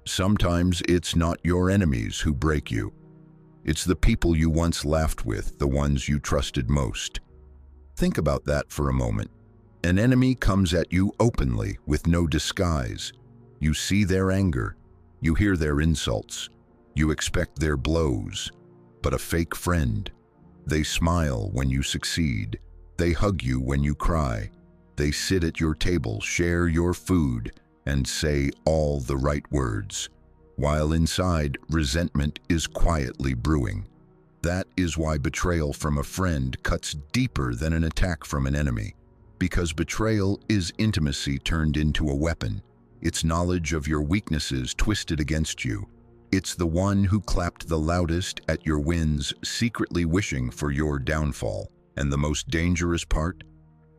Sometimes it's not your enemies who break you. It's the people you once laughed with, the ones you trusted most. Think about that for a moment. An enemy comes at you openly, with no disguise. You see their anger. You hear their insults. You expect their blows. But a fake friend, they smile when you succeed. They hug you when you cry. They sit at your table, share your food, and say all the right words, while inside, resentment is quietly brewing. That is why betrayal from a friend cuts deeper than an attack from an enemy, because betrayal is intimacy turned into a weapon. It's knowledge of your weaknesses twisted against you. It's the one who clapped the loudest at your wins, secretly wishing for your downfall. And the most dangerous part?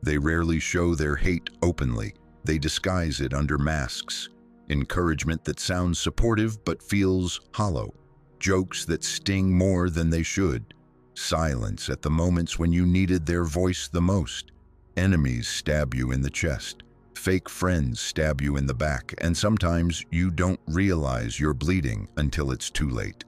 They rarely show their hate openly. They disguise it under masks. Encouragement that sounds supportive but feels hollow. Jokes that sting more than they should. Silence at the moments when you needed their voice the most. Enemies stab you in the chest. Fake friends stab you in the back, and sometimes you don't realize you're bleeding until it's too late.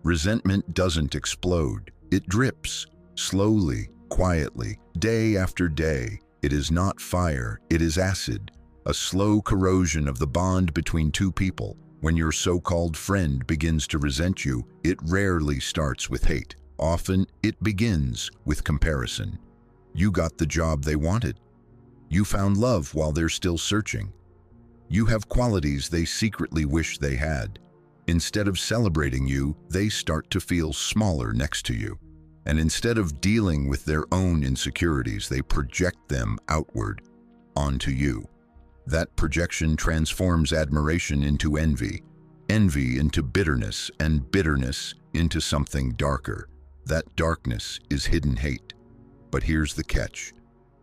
Resentment doesn't explode. It drips, slowly, quietly, day after day. It is not fire, it is acid, a slow corrosion of the bond between two people. When your so-called friend begins to resent you, it rarely starts with hate. Often, it begins with comparison. You got the job they wanted. You found love while they're still searching. You have qualities they secretly wish they had. Instead of celebrating you, they start to feel smaller next to you. And instead of dealing with their own insecurities, they project them outward, onto you. That projection transforms admiration into envy, envy into bitterness, and bitterness into something darker. That darkness is hidden hate. But here's the catch.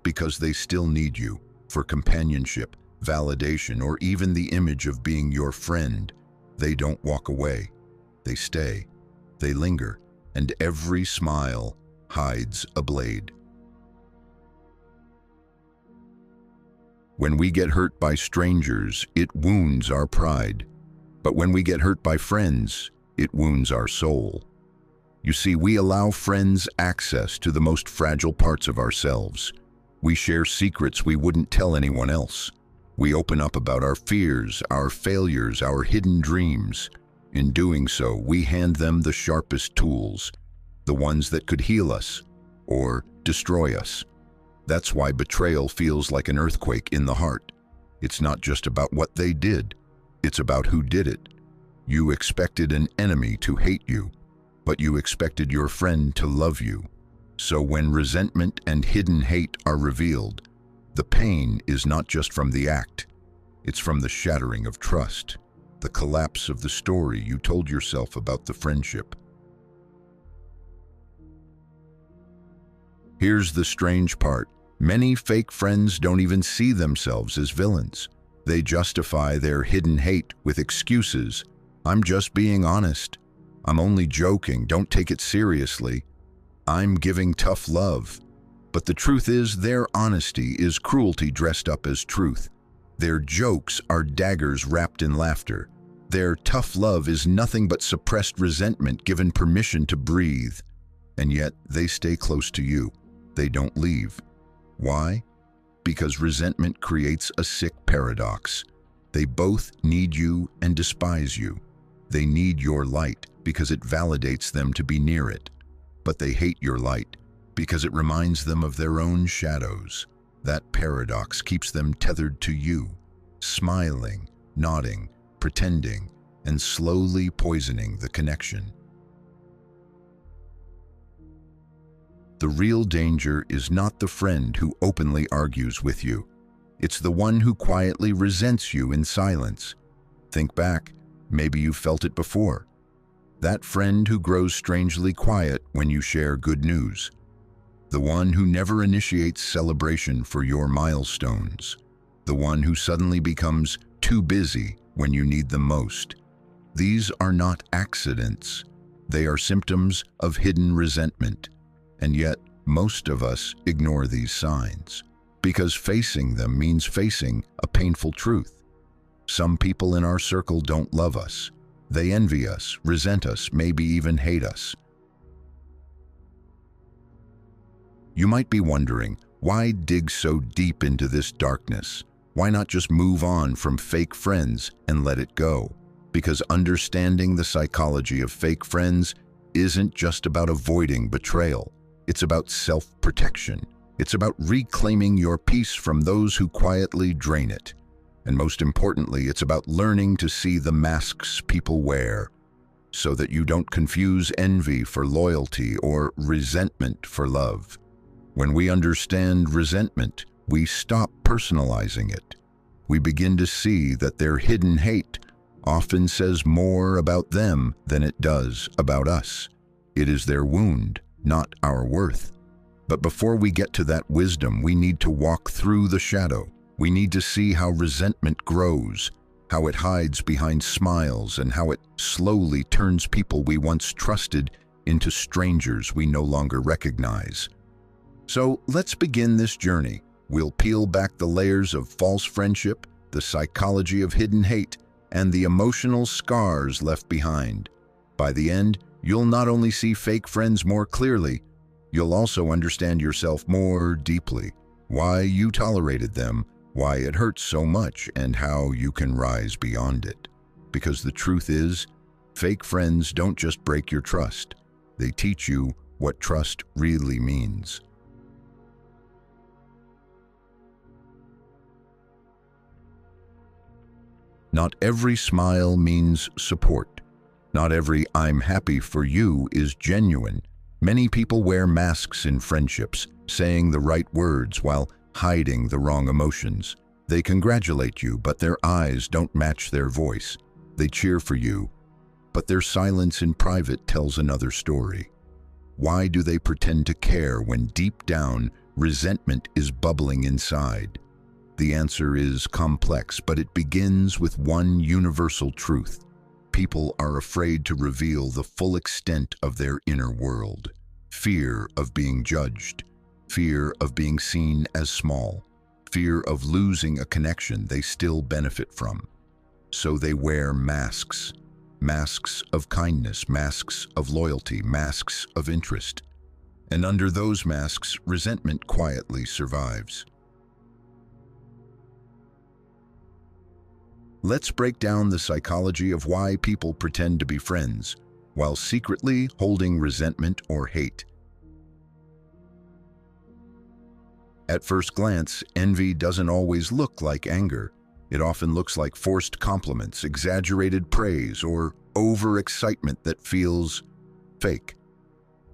Because they still need you for companionship, validation, or even the image of being your friend, they don't walk away. They stay. They linger. And every smile hides a blade. When we get hurt by strangers, it wounds our pride. But when we get hurt by friends, it wounds our soul. You see, we allow friends access to the most fragile parts of ourselves. We share secrets we wouldn't tell anyone else. We open up about our fears, our failures, our hidden dreams. In doing so, we hand them the sharpest tools, the ones that could heal us or destroy us. That's why betrayal feels like an earthquake in the heart. It's not just about what they did, it's about who did it. You expected an enemy to hate you, but you expected your friend to love you. So when resentment and hidden hate are revealed, the pain is not just from the act, it's from the shattering of trust, the collapse of the story you told yourself about the friendship. Here's the strange part. Many fake friends don't even see themselves as villains. They justify their hidden hate with excuses. I'm just being honest. I'm only joking. Don't take it seriously. I'm giving tough love. But the truth is, their honesty is cruelty dressed up as truth. Their jokes are daggers wrapped in laughter. Their tough love is nothing but suppressed resentment given permission to breathe. And yet, they stay close to you. They don't leave. Why? Because resentment creates a sick paradox. They both need you and despise you. They need your light because it validates them to be near it. But they hate your light because it reminds them of their own shadows. That paradox keeps them tethered to you, smiling, nodding, pretending, and slowly poisoning the connection. The real danger is not the friend who openly argues with you. It's the one who quietly resents you in silence. Think back, maybe you felt it before. That friend who grows strangely quiet when you share good news. The one who never initiates celebration for your milestones. The one who suddenly becomes too busy when you need them most. These are not accidents. They are symptoms of hidden resentment. And yet, most of us ignore these signs. because facing them means facing a painful truth. Some people in our circle don't love us. They envy us, resent us, maybe even hate us. You might be wondering, why dig so deep into this darkness? Why not just move on from fake friends and let it go? Because understanding the psychology of fake friends isn't just about avoiding betrayal. It's about self-protection. It's about reclaiming your peace from those who quietly drain it. And most importantly, it's about learning to see the masks people wear so that you don't confuse envy for loyalty or resentment for love. When we understand resentment, we stop personalizing it. We begin to see that their hidden hate often says more about them than it does about us. It is their wound, not our worth. But before we get to that wisdom, we need to walk through the shadow. We need to see how resentment grows, how it hides behind smiles, and how it slowly turns people we once trusted into strangers we no longer recognize. So let's begin this journey. We'll peel back the layers of false friendship, the psychology of hidden hate, and the emotional scars left behind. By the end, you'll not only see fake friends more clearly, you'll also understand yourself more deeply, why you tolerated them, why it hurts so much, and how you can rise beyond it. Because the truth is, fake friends don't just break your trust, they teach you what trust really means. Not every smile means support. Not every "I'm happy for you" is genuine. Many people wear masks in friendships, saying the right words while hiding the wrong emotions. They congratulate you, but their eyes don't match their voice. They cheer for you, but their silence in private tells another story. Why do they pretend to care when deep down resentment is bubbling inside? The answer is complex, but it begins with one universal truth. People are afraid to reveal the full extent of their inner world. Fear of being judged, fear of being seen as small, fear of losing a connection they still benefit from. So they wear masks. Masks of kindness, masks of loyalty, masks of interest. And under those masks, resentment quietly survives. Let's break down the psychology of why people pretend to be friends, while secretly holding resentment or hate. At first glance, envy doesn't always look like anger. It often looks like forced compliments, exaggerated praise, or overexcitement that feels fake.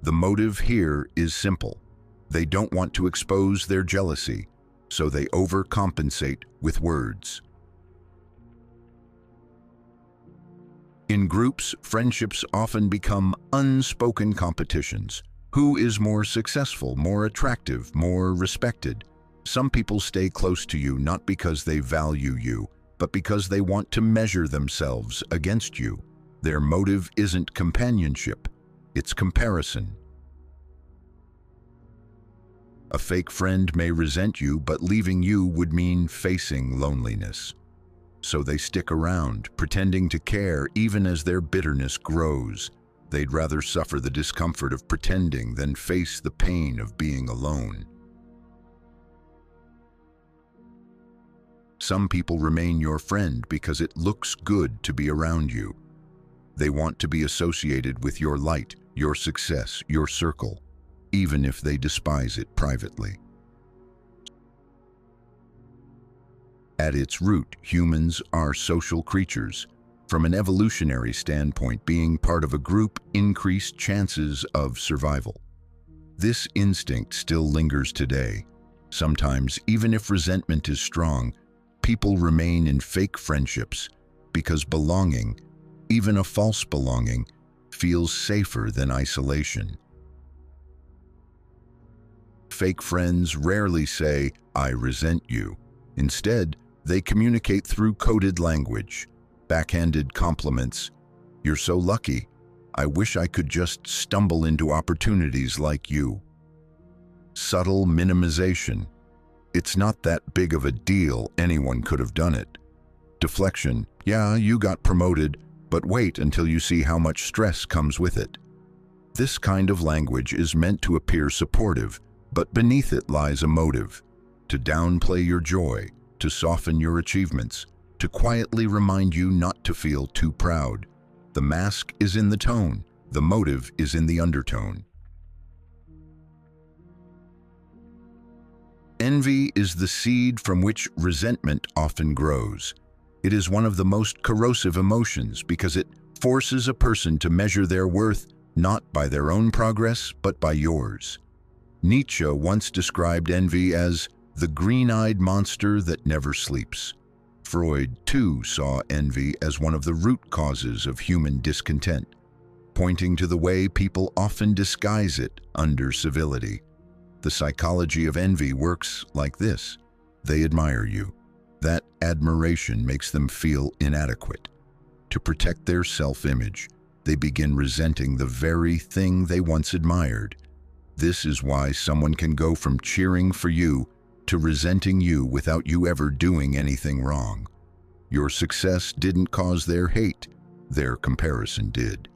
The motive here is simple. They don't want to expose their jealousy, so they overcompensate with words. In groups, friendships often become unspoken competitions. Who is more successful, more attractive, more respected? Some people stay close to you not because they value you, but because they want to measure themselves against you. Their motive isn't companionship, it's comparison. A fake friend may resent you, but leaving you would mean facing loneliness. So they stick around, pretending to care even as their bitterness grows. They'd rather suffer the discomfort of pretending than face the pain of being alone. Some people remain your friend because it looks good to be around you. They want to be associated with your light, your success, your circle, even if they despise it privately. At its root, humans are social creatures. From an evolutionary standpoint, being part of a group increased chances of survival. This instinct still lingers today. Sometimes, even if resentment is strong, people remain in fake friendships because belonging, even a false belonging, feels safer than isolation. Fake friends rarely say, "I resent you." Instead, they communicate through coded language, backhanded compliments. "You're so lucky. I wish I could just stumble into opportunities like you." Subtle minimization. It's not that big of a deal, anyone could have done it. Deflection, yeah, you got promoted, but wait until you see how much stress comes with it. This kind of language is meant to appear supportive, but beneath it lies a motive. To downplay your joy, to soften your achievements, to quietly remind you not to feel too proud. The mask is in the tone, the motive is in the undertone. Envy is the seed from which resentment often grows. It is one of the most corrosive emotions because it forces a person to measure their worth not by their own progress, but by yours. Nietzsche once described envy as the green-eyed monster that never sleeps. Freud, too, saw envy as one of the root causes of human discontent, pointing to the way people often disguise it under civility. The psychology of envy works like this. They admire you. That admiration makes them feel inadequate. To protect their self-image, they begin resenting the very thing they once admired. This is why someone can go from cheering for you to resenting you without you ever doing anything wrong. Your success didn't cause their hate, their comparison did.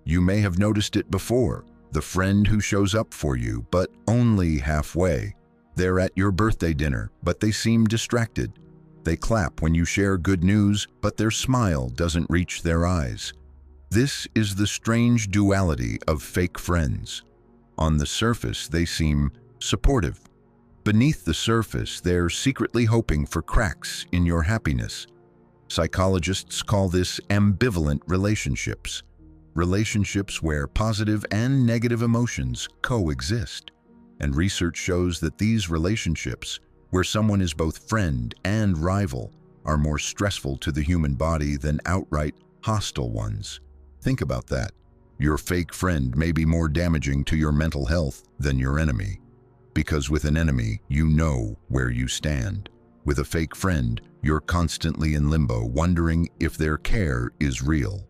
You may have noticed it before, the friend who shows up for you, but only halfway. They're at your birthday dinner, but they seem distracted. They clap when you share good news, but their smile doesn't reach their eyes. This is the strange duality of fake friends. On the surface, they seem supportive. Beneath the surface, they're secretly hoping for cracks in your happiness. Psychologists call this ambivalent relationships. Relationships where positive and negative emotions coexist. And research shows that these relationships, where someone is both friend and rival, are more stressful to the human body than outright hostile ones. Think about that. Your fake friend may be more damaging to your mental health than your enemy. Because with an enemy, you know where you stand. With a fake friend, you're constantly in limbo, wondering if their care is real.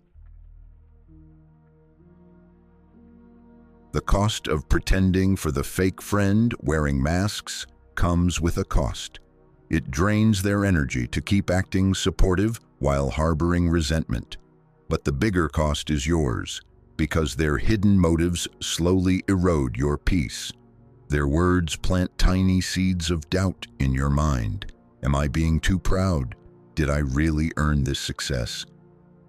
The cost of pretending for the fake friend, wearing masks, comes with a cost. It drains their energy to keep acting supportive while harboring resentment. But the bigger cost is yours, because their hidden motives slowly erode your peace. Their words plant tiny seeds of doubt in your mind. Am I being too proud? Did I really earn this success?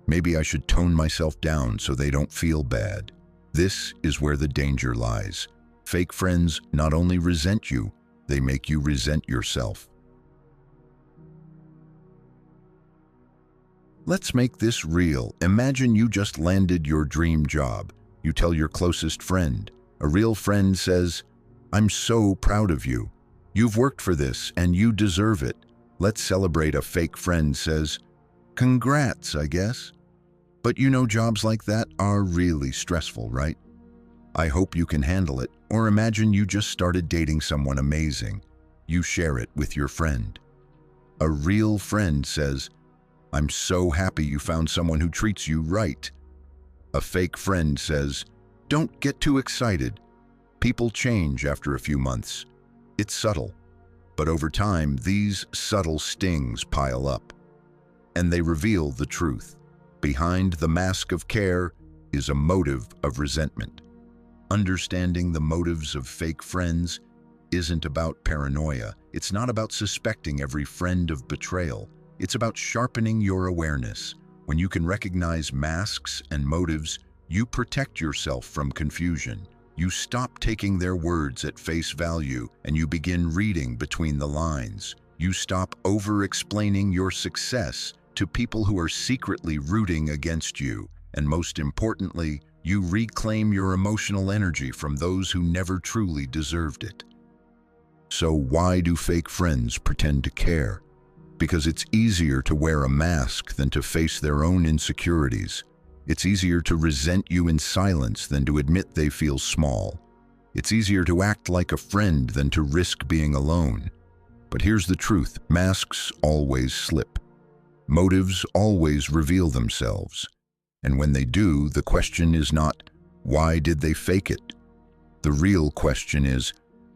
Maybe I should tone myself down so they don't feel bad. This is where the danger lies. Fake friends not only resent you, they make you resent yourself. Let's make this real. Imagine you just landed your dream job. You tell your closest friend. A real friend says, "I'm so proud of you. You've worked for this and you deserve it." Let's celebrate. A fake friend says, "Congrats, I guess." But you know, jobs like that are really stressful, right? I hope you can handle it. Or imagine you just started dating someone amazing. You share it with your friend. A real friend says, "I'm so happy you found someone who treats you right." A fake friend says, "Don't get too excited. People change after a few months. It's subtle. But over time, these subtle stings pile up. And they reveal the truth. Behind the mask of care is a motive of resentment. Understanding the motives of fake friends isn't about paranoia. It's not about suspecting every friend of betrayal. It's about sharpening your awareness. When you can recognize masks and motives, you protect yourself from confusion. You stop taking their words at face value and you begin reading between the lines. You stop over-explaining your success to people who are secretly rooting against you. And most importantly, you reclaim your emotional energy from those who never truly deserved it. So why do fake friends pretend to care? Because it's easier to wear a mask than to face their own insecurities. It's easier to resent you in silence than to admit they feel small. It's easier to act like a friend than to risk being alone. But here's the truth: masks always slip. Motives always reveal themselves. And when they do, the question is not, why did they fake it? The real question is,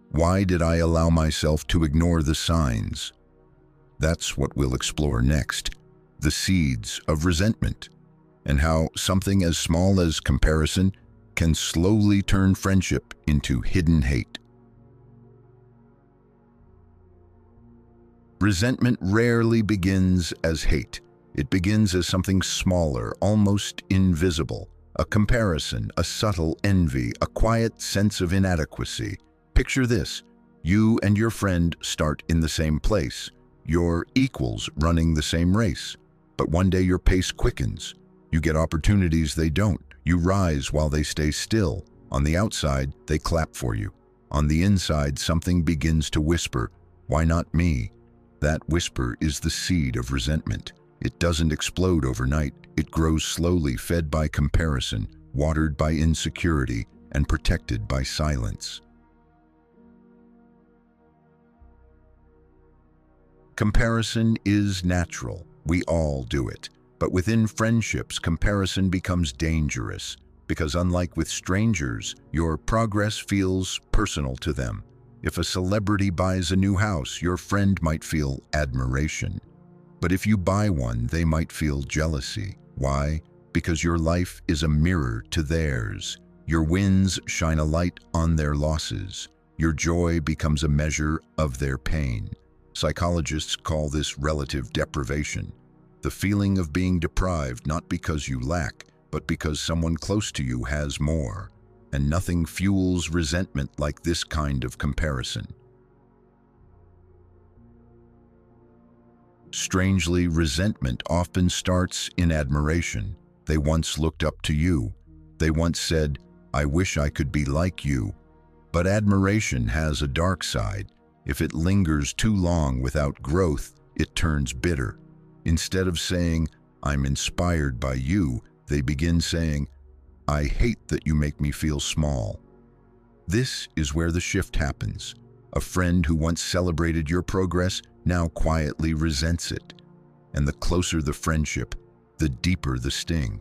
why did I allow myself to ignore the signs? That's what we'll explore next, the seeds of resentment, and how something as small as comparison can slowly turn friendship into hidden hate. Resentment rarely begins as hate. It begins as something smaller, almost invisible. A comparison, a subtle envy, a quiet sense of inadequacy. Picture this: you and your friend start in the same place. You're equals running the same race. But one day your pace quickens. You get opportunities they don't. You rise while they stay still. On the outside, they clap for you. On the inside, something begins to whisper, "Why not me?" That whisper is the seed of resentment. It doesn't explode overnight. It grows slowly, fed by comparison, watered by insecurity, and protected by silence. Comparison is natural. We all do it. But within friendships, comparison becomes dangerous because, unlike with strangers, your progress feels personal to them. If a celebrity buys a new house, your friend might feel admiration. But if you buy one, they might feel jealousy. Why? Because your life is a mirror to theirs. Your wins shine a light on their losses. Your joy becomes a measure of their pain. Psychologists call this relative deprivation. The feeling of being deprived not because you lack, but because someone close to you has more. And nothing fuels resentment like this kind of comparison. Strangely, resentment often starts in admiration. They once looked up to you. They once said, "I wish I could be like you." But admiration has a dark side. If it lingers too long without growth, it turns bitter. Instead of saying, "I'm inspired by you," they begin saying, "I hate that you make me feel small." This is where the shift happens. A friend who once celebrated your progress now quietly resents it. And the closer the friendship, the deeper the sting.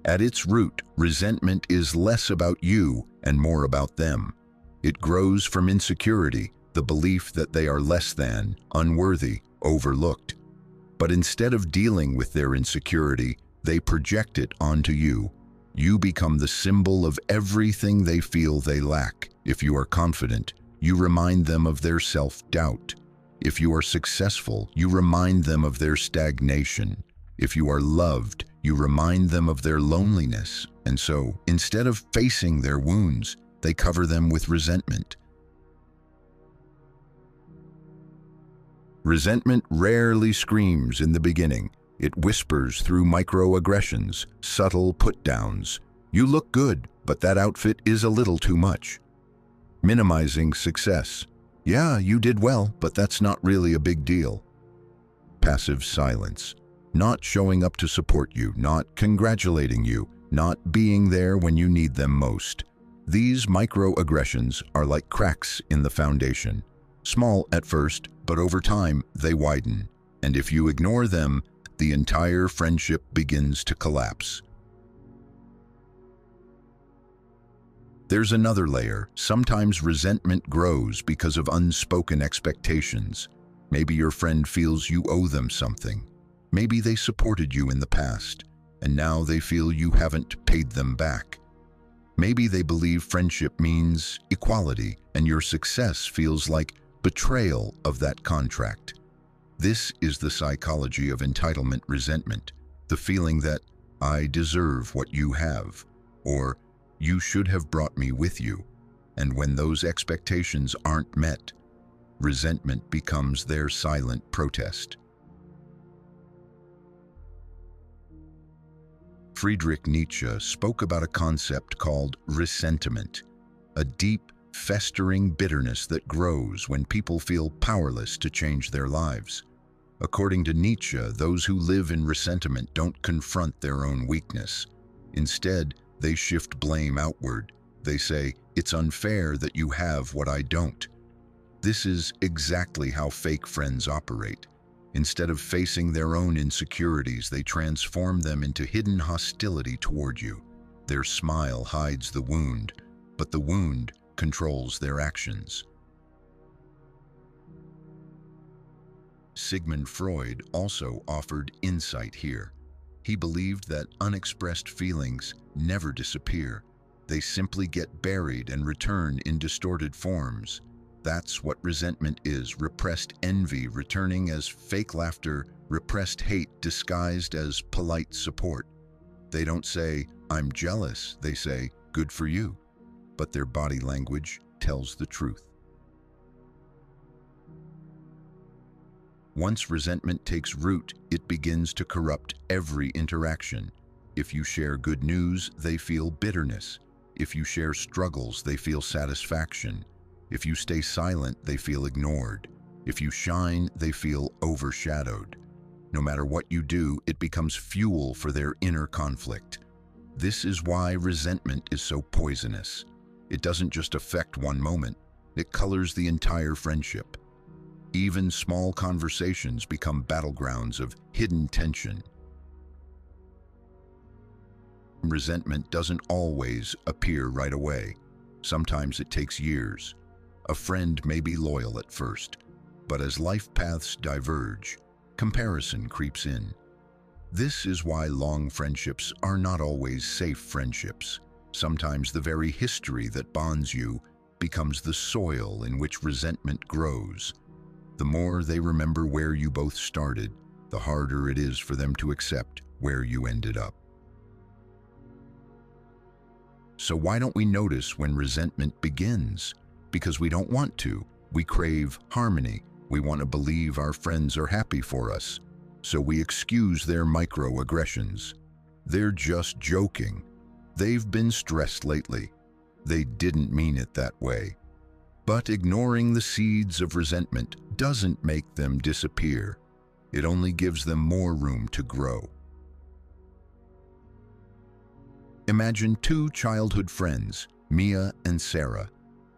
At its root, resentment is less about you and more about them. It grows from insecurity, the belief that they are less than, unworthy, overlooked. But instead of dealing with their insecurity, they project it onto you. You become the symbol of everything they feel they lack. If you are confident, you remind them of their self-doubt. If you are successful, you remind them of their stagnation. If you are loved, you remind them of their loneliness. And so, instead of facing their wounds, they cover them with resentment. Resentment rarely screams in the beginning. It whispers through microaggressions, subtle put-downs. "You look good, but that outfit is a little too much." Minimizing success. "Yeah, you did well, but that's not really a big deal." Passive silence. Not showing up to support you, not congratulating you, not being there when you need them most. These microaggressions are like cracks in the foundation. Small at first, but over time they widen. And if you ignore them, the entire friendship begins to collapse. There's another layer. Sometimes resentment grows because of unspoken expectations. Maybe your friend feels you owe them something. Maybe they supported you in the past, and now they feel you haven't paid them back. Maybe they believe friendship means equality, and your success feels like betrayal of that contract. This is the psychology of entitlement resentment, the feeling that "I deserve what you have," or "you should have brought me with you." And when those expectations aren't met, resentment becomes their silent protest. Friedrich Nietzsche spoke about a concept called ressentiment, a deep, festering bitterness that grows when people feel powerless to change their lives. According to Nietzsche, those who live in ressentiment don't confront their own weakness. Instead, they shift blame outward. They say, "It's unfair that you have what I don't." This is exactly how fake friends operate. Instead of facing their own insecurities, they transform them into hidden hostility toward you. Their smile hides the wound, but the wound controls their actions. Sigmund Freud also offered insight here. He believed that unexpressed feelings never disappear. They simply get buried and return in distorted forms. That's what resentment is: repressed envy returning as fake laughter, repressed hate disguised as polite support. They don't say, "I'm jealous," they say, "Good for you." But their body language tells the truth. Once resentment takes root, it begins to corrupt every interaction. If you share good news, they feel bitterness. If you share struggles, they feel satisfaction. If you stay silent, they feel ignored. If you shine, they feel overshadowed. No matter what you do, it becomes fuel for their inner conflict. This is why resentment is so poisonous. It doesn't just affect one moment, it colors the entire friendship. Even small conversations become battlegrounds of hidden tension. Resentment doesn't always appear right away. Sometimes it takes years. A friend may be loyal at first, but as life paths diverge, comparison creeps in. This is why long friendships are not always safe friendships. Sometimes the very history that bonds you becomes the soil in which resentment grows. The more they remember where you both started, the harder it is for them to accept where you ended up. So why don't we notice when resentment begins? Because we don't want to. We crave harmony. We want to believe our friends are happy for us. So we excuse their microaggressions. They're just joking. They've been stressed lately. They didn't mean it that way. But ignoring the seeds of resentment doesn't make them disappear. It only gives them more room to grow. Imagine two childhood friends, Mia and Sarah.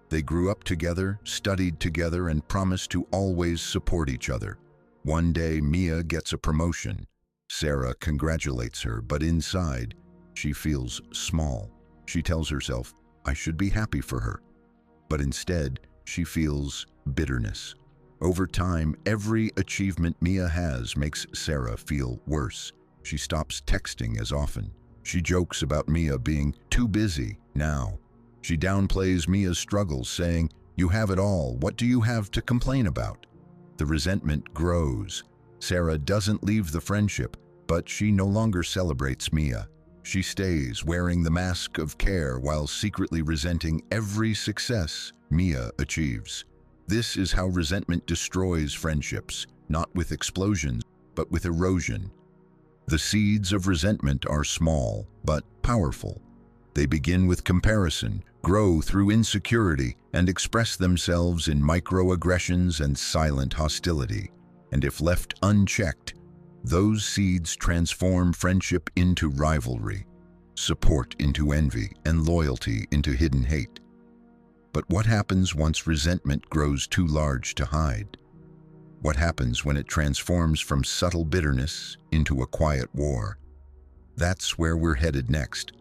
They grew up together, studied together, and promised to always support each other. One day, Mia gets a promotion. Sarah congratulates her, but inside, she feels small. She tells herself, "I should be happy for her." But instead, she feels bitterness. Over time, every achievement Mia has makes Sarah feel worse. She stops texting as often. She jokes about Mia being too busy now. She downplays Mia's struggles, saying, "You have it all. What do you have to complain about?" The resentment grows. Sarah doesn't leave the friendship, but she no longer celebrates Mia. She stays wearing the mask of care while secretly resenting every success Mia achieves. This is how resentment destroys friendships, not with explosions, but with erosion. The seeds of resentment are small, but powerful. They begin with comparison, grow through insecurity, and express themselves in microaggressions and silent hostility. And if left unchecked, those seeds transform friendship into rivalry, support into envy, and loyalty into hidden hate. But what happens once resentment grows too large to hide? What happens when it transforms from subtle bitterness into a quiet war? That's where we're headed next.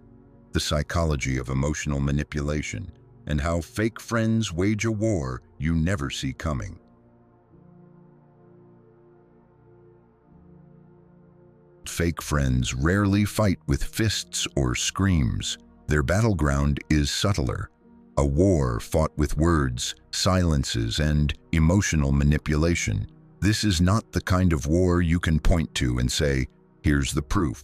The psychology of emotional manipulation and how fake friends wage a war you never see coming. Fake friends rarely fight with fists or screams. Their battleground is subtler. A war fought with words, silences, and emotional manipulation. This is not the kind of war you can point to and say, "Here's the proof."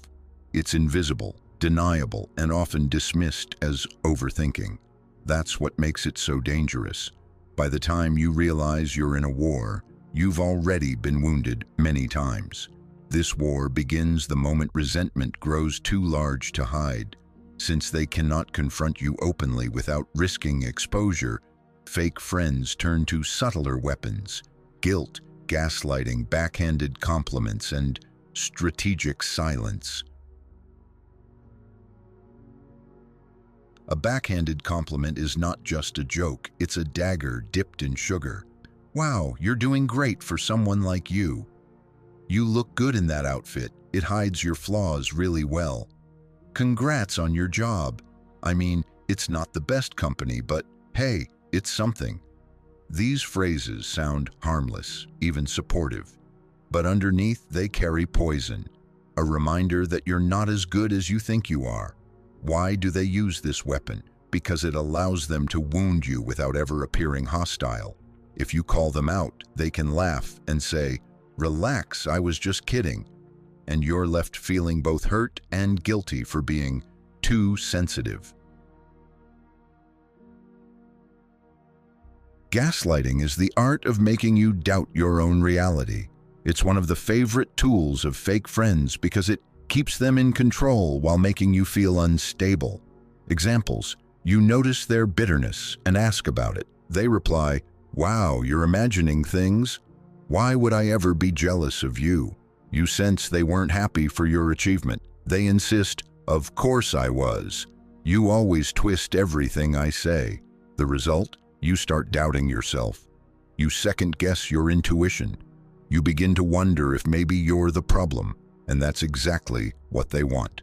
It's invisible, deniable, and often dismissed as overthinking. That's what makes it so dangerous. By the time you realize you're in a war, you've already been wounded many times. This war begins the moment resentment grows too large to hide. Since they cannot confront you openly without risking exposure, fake friends turn to subtler weapons: guilt, gaslighting, backhanded compliments, and strategic silence. A backhanded compliment is not just a joke, it's a dagger dipped in sugar. "Wow, you're doing great for someone like you. You look good in that outfit. It hides your flaws really well." Congrats on your job. I mean, it's not the best company, but hey, it's something. These phrases sound harmless, even supportive, but underneath they carry poison, a reminder that you're not as good as you think you are. Why do they use this weapon? Because it allows them to wound you without ever appearing hostile. If you call them out, they can laugh and say, "Relax, I was just kidding." And you're left feeling both hurt and guilty for being too sensitive. Gaslighting is the art of making you doubt your own reality. It's one of the favorite tools of fake friends because it keeps them in control while making you feel unstable. Examples: you notice their bitterness and ask about it. They reply, "Wow, you're imagining things. Why would I ever be jealous of you?" You sense they weren't happy for your achievement. They insist, "Of course I was. You always twist everything I say." The result? You start doubting yourself. You second-guess your intuition. You begin to wonder if maybe you're the problem, and that's exactly what they want.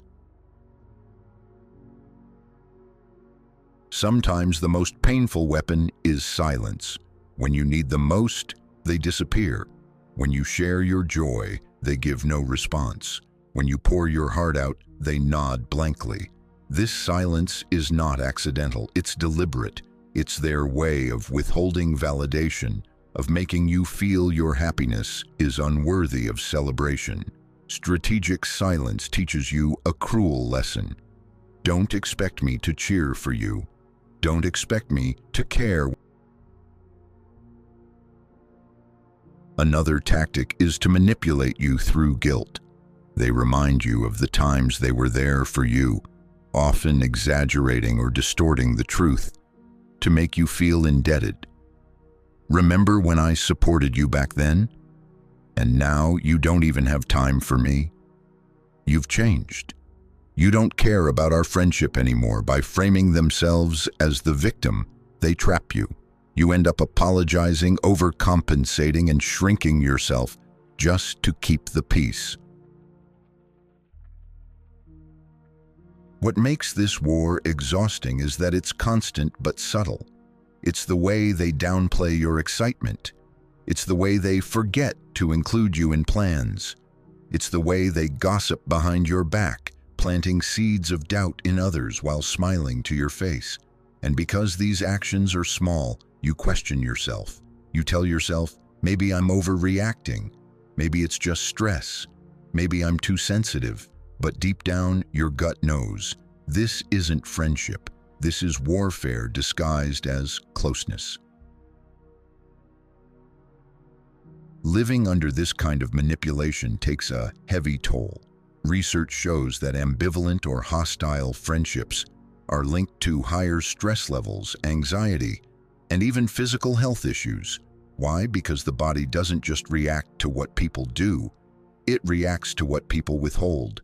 Sometimes the most painful weapon is silence. When you need them most, they disappear. When you share your joy, they give no response. When you pour your heart out, they nod blankly. This silence is not accidental, it's deliberate. It's their way of withholding validation, of making you feel your happiness is unworthy of celebration. Strategic silence teaches you a cruel lesson. Don't expect me to cheer for you. Don't expect me to care. Another tactic is to manipulate you through guilt. They remind you of the times they were there for you, often exaggerating or distorting the truth, to make you feel indebted. "Remember when I supported you back then? And now you don't even have time for me? You've changed. You don't care about our friendship anymore." By framing themselves as the victim, they trap you. You end up apologizing, overcompensating, and shrinking yourself just to keep the peace. What makes this war exhausting is that it's constant but subtle. It's the way they downplay your excitement. It's the way they forget to include you in plans. It's the way they gossip behind your back, planting seeds of doubt in others while smiling to your face. And because these actions are small, you question yourself. You tell yourself, maybe I'm overreacting. Maybe it's just stress. Maybe I'm too sensitive. But deep down, your gut knows. This isn't friendship. This is warfare disguised as closeness. Living under this kind of manipulation takes a heavy toll. Research shows that ambivalent or hostile friendships are linked to higher stress levels, anxiety, and even physical health issues. Why? Because the body doesn't just react to what people do, it reacts to what people withhold.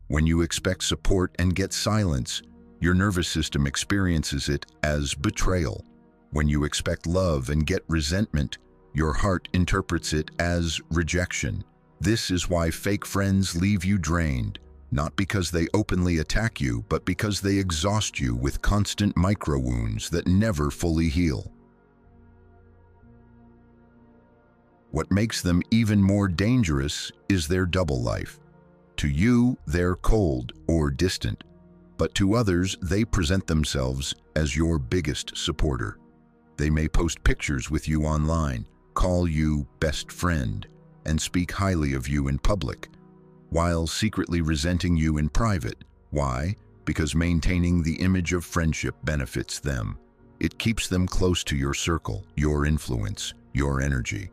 When you expect support and get silence, your nervous system experiences it as betrayal. When you expect love and get resentment, your heart interprets it as rejection. This is why fake friends leave you drained, not because they openly attack you, but because they exhaust you with constant micro-wounds that never fully heal. What makes them even more dangerous is their double life. To you, they're cold or distant, but to others, they present themselves as your biggest supporter. They may post pictures with you online, call you best friend, and speak highly of you in public, while secretly resenting you in private. Why? Because maintaining the image of friendship benefits them. It keeps them close to your circle, your influence, your energy.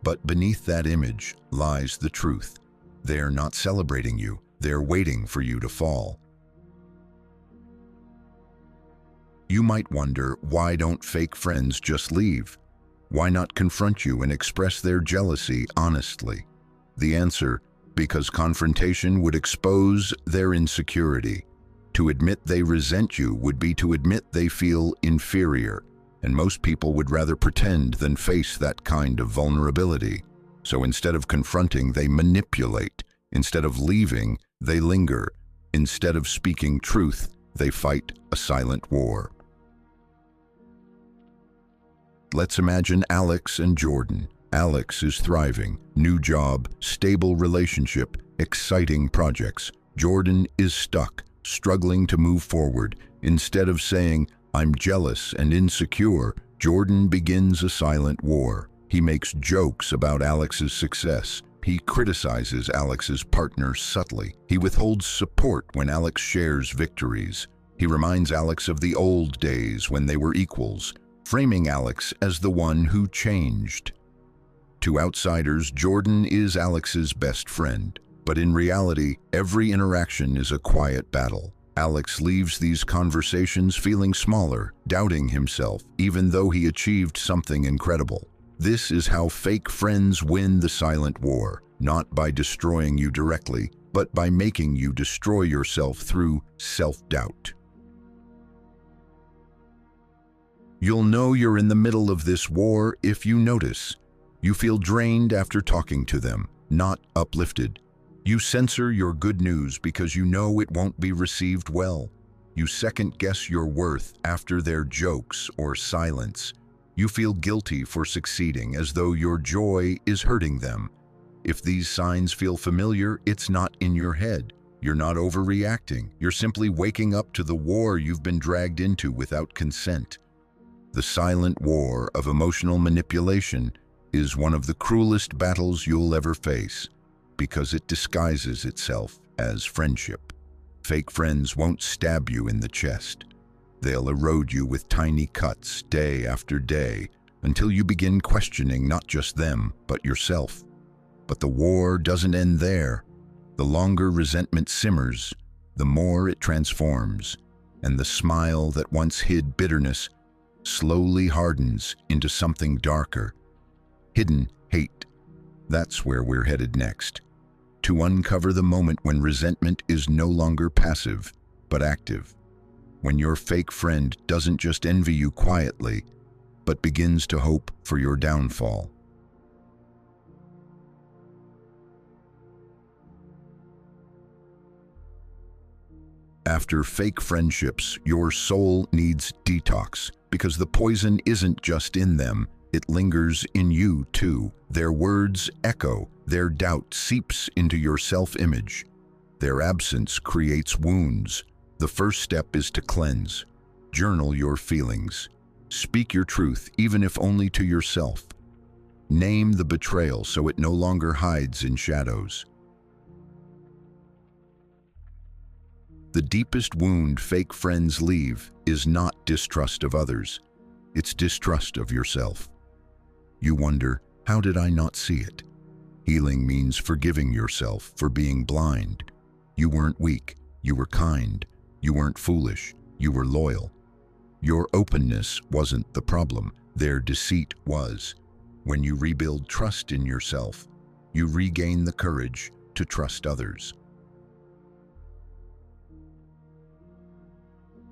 But beneath that image lies the truth. They're not celebrating you, they're waiting for you to fall. You might wonder, why don't fake friends just leave? Why not confront you and express their jealousy honestly? The answer: because confrontation would expose their insecurity. To admit they resent you would be to admit they feel inferior, and most people would rather pretend than face that kind of vulnerability. So instead of confronting, they manipulate. Instead of leaving, they linger. Instead of speaking truth, they fight a silent war. Let's imagine Alex and Jordan. Alex is thriving, new job, stable relationship, exciting projects. Jordan is stuck, struggling to move forward. Instead of saying, "I'm jealous and insecure," Jordan begins a silent war. He makes jokes about Alex's success. He criticizes Alex's partner subtly. He withholds support when Alex shares victories. He reminds Alex of the old days when they were equals, framing Alex as the one who changed. To outsiders, Jordan is Alex's best friend. But in reality, every interaction is a quiet battle. Alex leaves these conversations feeling smaller, doubting himself, even though he achieved something incredible. This is how fake friends win the silent war, not by destroying you directly, but by making you destroy yourself through self-doubt. You'll know you're in the middle of this war if you notice. You feel drained after talking to them, not uplifted. You censor your good news because you know it won't be received well. You second-guess your worth after their jokes or silence. You feel guilty for succeeding, as though your joy is hurting them. If these signs feel familiar, it's not in your head. You're not overreacting. You're simply waking up to the war you've been dragged into without consent. The silent war of emotional manipulation is one of the cruelest battles you'll ever face, because it disguises itself as friendship. Fake friends won't stab you in the chest. They'll erode you with tiny cuts day after day until you begin questioning not just them, but yourself. But the war doesn't end there. The longer resentment simmers, the more it transforms, and the smile that once hid bitterness slowly hardens into something darker. Hidden hate. That's where we're headed next. To uncover the moment when resentment is no longer passive, but active. When your fake friend doesn't just envy you quietly, but begins to hope for your downfall. After fake friendships, your soul needs detox, because the poison isn't just in them, it lingers in you too. Their words echo, their doubt seeps into your self-image. Their absence creates wounds. The first step is to cleanse. Journal your feelings. Speak your truth, even if only to yourself. Name the betrayal so it no longer hides in shadows. The deepest wound fake friends leave is not distrust of others. It's distrust of yourself. You wonder, how did I not see it? Healing means forgiving yourself for being blind. You weren't weak. You were kind. You weren't foolish. You were loyal. Your openness wasn't the problem. Their deceit was. When you rebuild trust in yourself, you regain the courage to trust others.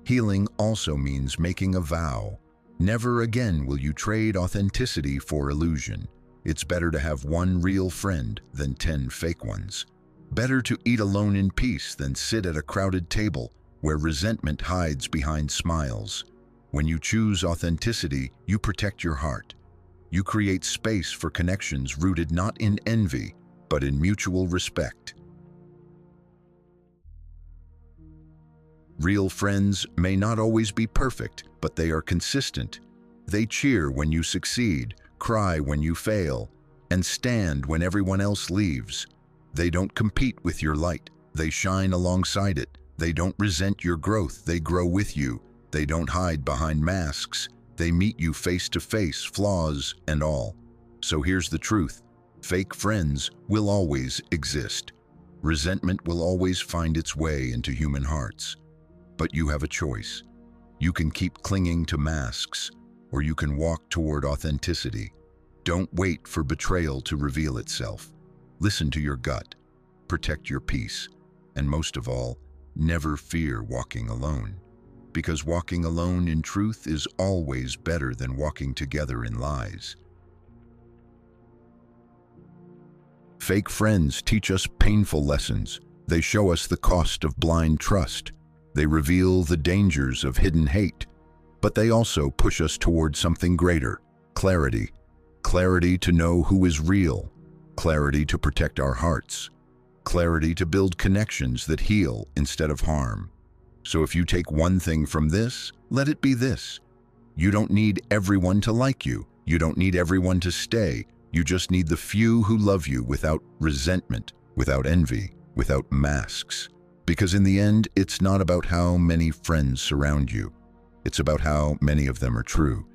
Healing also means making a vow. Never again will you trade authenticity for illusion. It's better to have one real friend than 10 fake ones. Better to eat alone in peace than sit at a crowded table where resentment hides behind smiles. When you choose authenticity, you protect your heart. You create space for connections rooted not in envy, but in mutual respect. Real friends may not always be perfect, but they are consistent. They cheer when you succeed, cry when you fail, and stand when everyone else leaves. They don't compete with your light. They shine alongside it. They don't resent your growth. They grow with you. They don't hide behind masks. They meet you face to face, flaws and all. So here's the truth. Fake friends will always exist. Resentment will always find its way into human hearts. But you have a choice. You can keep clinging to masks, or you can walk toward authenticity. Don't wait for betrayal to reveal itself. Listen to your gut, protect your peace, and most of all, never fear walking alone. Because walking alone in truth is always better than walking together in lies. Fake friends teach us painful lessons. They show us the cost of blind trust. They reveal the dangers of hidden hate. But they also push us toward something greater: clarity. Clarity to know who is real. Clarity to protect our hearts. Clarity to build connections that heal instead of harm. So if you take one thing from this, let it be this: you don't need everyone to like you. You don't need everyone to stay. You just need the few who love you without resentment, without envy, without masks. Because in the end, it's not about how many friends surround you. It's about how many of them are true.